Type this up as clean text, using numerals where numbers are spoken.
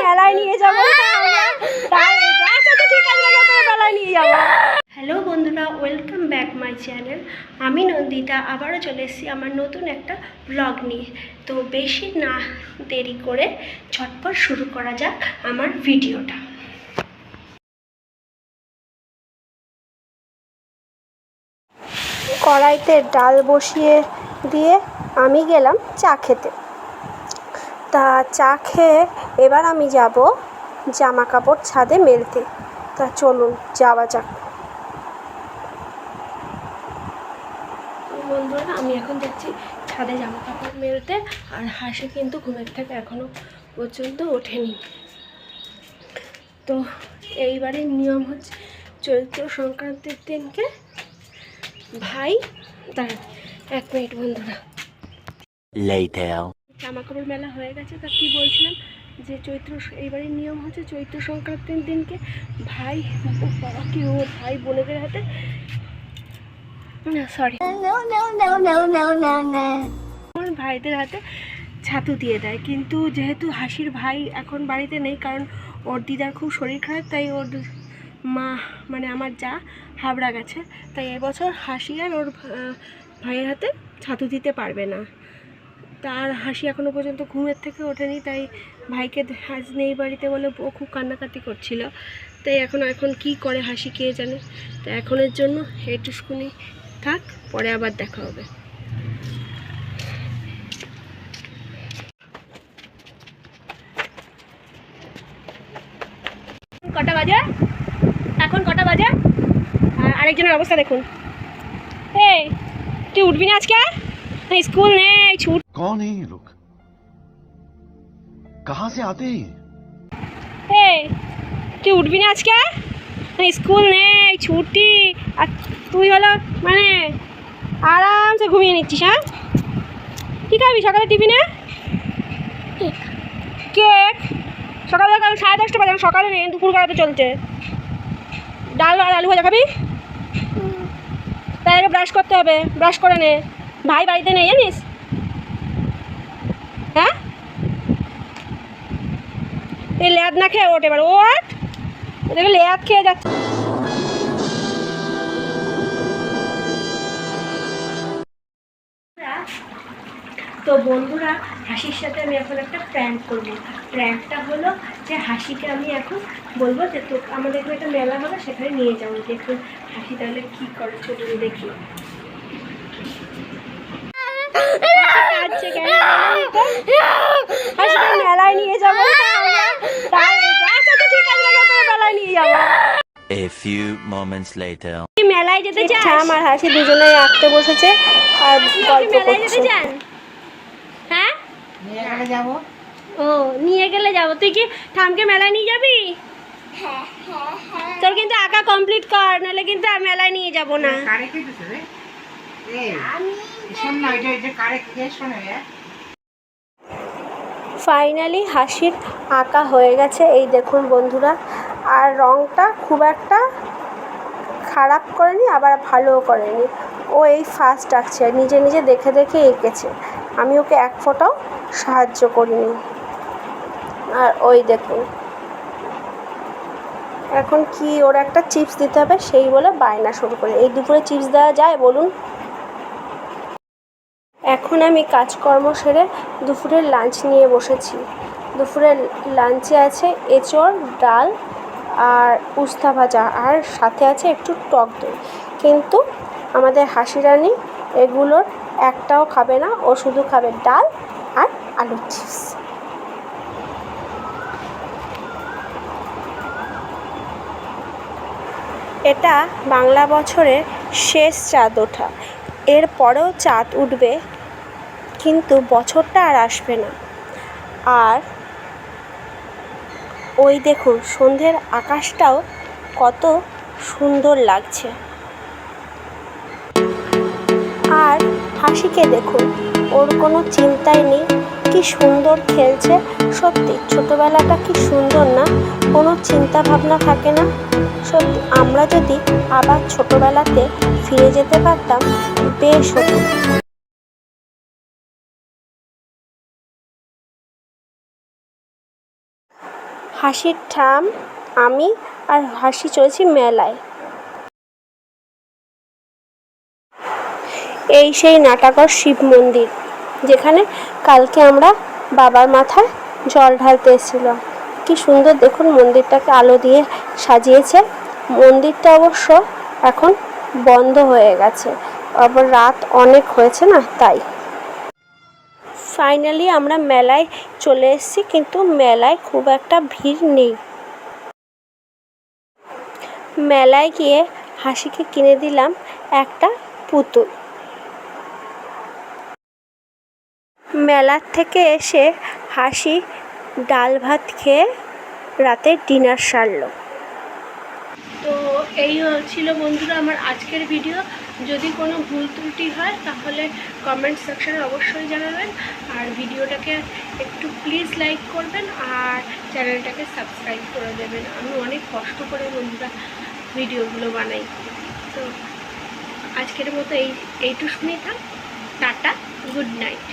মেলায় নিয়ে যাবো। মেলায় নিয়ে যাবো। হ্যালো বন্ধুরা, ওয়েলকাম ব্যাক মাই চ্যানেল। আমি নন্দিতা আবারও চলে এসেছি আমার নতুন একটা ব্লগ নিয়ে। তো বেশি না দেরি করে ঝটপট শুরু করা যাক আমার ভিডিওটা। কড়াইতে ডাল বসিয়ে দিয়ে আমি গেলাম চা খেতে। তা চা খেয়ে এবার আমি যাব জামা কাপড় ছাদে মেলতে। তা চলুন যাওয়া যাক। বন্ধুরা, আমি এখন যাচ্ছি ছাদে জামা কাপড় মেলতে। আর হাসি কিন্তু ঘুমের থেকে এখনো পর্যন্ত ওঠেনি। তো এইবারের নিয়ম হচ্ছে চৈত্র সংক্রান্তির দিনকে ভাই দাঁড়ান 1 মিনিট বন্ধুরা, জামা কাপড় মেলা হয়ে গেছে। তা কি বলছিলাম, যে এইবারের নিয়ম হচ্ছে চৈত্র সংক্রান্তির দিনকে ভাই বাবা কি ও ভাই বোনেদের হাতে ভাইদের হাতে ছাতু দিয়ে দেয়। কিন্তু যেহেতু হাসির ভাই এখন বাড়িতে নেই, কারণ ওর দিদার খুব শরীর খারাপ, তাই ওর মা মানে আমার যা হাবড়া গেছে, তাই এবছর হাসি আর ওর ভাইয়ের হাতে ছাতু দিতে পারবে না। তার হাসি এখনও পর্যন্ত ঘুমের থেকে ওঠেনি, তাই ভাইকে আজ নেই বাড়িতে বলে ও খুব কান্নাকাটি করছিল। তাই এখন কি করে হাসি কে জানে। তো এখনের জন্য এইটুকুনি থাক, পরে আবার দেখা হবে। কটা বাজে এখন? কটা বাজে? আর আরেকজনের অবস্থা দেখুন। এই তুই উঠবি না আজকে? স্কুল নেই, ছুট। कौन है ये लोग? कहाँ से आते हैं? এই তুই উঠবি না আজকে? স্কুল নেই, ছুটি। আর তুই হলো মানে আরামসে ঘুমিয়ে নিচ্ছিস। হ্যাঁ, কী খাবি সকালে টিফিনে? কেক। সকালে 10:30 বাজে, সকালে নেই, দুপুর বেলাতে চলছে। ডাল আর আলু ভাজা খাবি? তাই আগে ব্রাশ করতে হবে, ব্রাশ করে নে। ভাই বাড়িতে নেই জানিস? হ্যাঁ, এই লেয়াদ না খেয়ে ওঠ, এবার ওঠ। ওদেরকে লেয়াদ খেয়ে যাচ্ছে। তো বন্ধুরা, হাসির সাথে আমি এখন একটা প্র্যাঙ্ক করবো। প্র্যাঙ্কটা হলো যে হাসিকে আমি এখন বলবো যে তো আমাদের এখানে একটা মেলা হবে, সেখানে নিয়ে যাবো। দেখুন হাসি তাহলে কী করে, চলুন দেখি। মেলায় নিয়ে যাবো, মেলায় নিয়ে যাবো। A few moments later. মেলায় যেতে চাস? আমার হাসি দুজনেই আঁকতে বসেছে আর গল্প করছে। হ্যাঁ, নিয়ে গেলে যাবো। ও, নিয়ে গেলে যাবো। তুই কি ঠামকে মেলায় নিয়ে যাবি? তোর কিন্তু আঁকা কমপ্লিট কর, নাহলে কিন্তু মেলায় নিয়ে যাবো না। ফাইনালি হাসির আঁকা হয়ে গেছে, এই দেখুন বন্ধুরা। আর রঙটা খুব একটা খারাপ করেনি, আবার ভালোও করেনি। ও এই ফার্স্ট আঁকছে, নিজে নিজে দেখে দেখে এঁকেছে। আমি ওকে এক ফোঁটাও সাহায্য করিনি। আর ওই দেখুন, এখন কি ওর একটা চিপস দিতে হবে, সেই বলে বায়না শুরু করে। এই দুপুরে চিপস দেওয়া যায় বলুন? এখন আমি কাজকর্ম সেরে দুপুরের লাঞ্চ নিয়ে বসেছি। দুপুরের লাঞ্চে আছে এঁচোড়, ডাল আর উস্তা ভাজা, আর সাথে আছে একটু টক দই। কিন্তু আমাদের হাসি রানী এগুলোর একটাও খাবে না, ও শুধু খাবে ডাল আর আলুর চিপস। এটা বাংলা বছরের শেষ চাঁদ ওঠা। এর পরেও চাঁদ উঠবে, কিন্তু বছরটা আর আসবে না। আর ওই দেখুন সন্ধ্যের আকাশটাও কত সুন্দর লাগছে। আর হাসিকে দেখুন, ওর কোনো চিন্তাই নেই, কি সুন্দর খেলছে। সত্যি ছোটোবেলাটা কি সুন্দর না? কোনো চিন্তা ভাবনা থাকে না। সত্যি আমরা যদি আবার ছোটোবেলাতে ফিরে যেতে পারতাম, বেশ হতো। হাসির ঠাম, আমি আর হাসি চলেছি মেলায়। এই সেই নাটাকর শিব মন্দির, যেখানে কালকে আমরা বাবার মাথায় জল ঢালতে এসেছিলাম। কি সুন্দর দেখুন, মন্দিরটাকে আলো দিয়ে সাজিয়েছে। মন্দিরটা অবশ্য এখন বন্ধ হয়ে গেছে, আবার রাত অনেক হয়েছে না, তাই। ফাইনালি আমরা মেলায় চলে এসেছি, কিন্তু মেলায় খুব একটা ভিড় নেই। মেলায় গিয়ে হাসিকে কিনে দিলাম একটা পুতুল। মেলার থেকে এসে হাসি ডাল ভাত খেয়ে রাতে ডিনার সারলো। তো এই ছিল বন্ধুরা আমার আজকের ভিডিও। যদি কোনো ভুল ত্রুটি হয় তাহলে কমেন্ট সেকশানে অবশ্যই জানাবেন, আর ভিডিওটাকে একটু প্লিজ লাইক করবেন আর চ্যানেলটাকে সাবস্ক্রাইব করে দেবেন। আমি অনেক কষ্ট করে বন্ধুরা ভিডিওগুলো বানাই। তো আজকের মতো এইটুকুনি থাক। Tata, good night.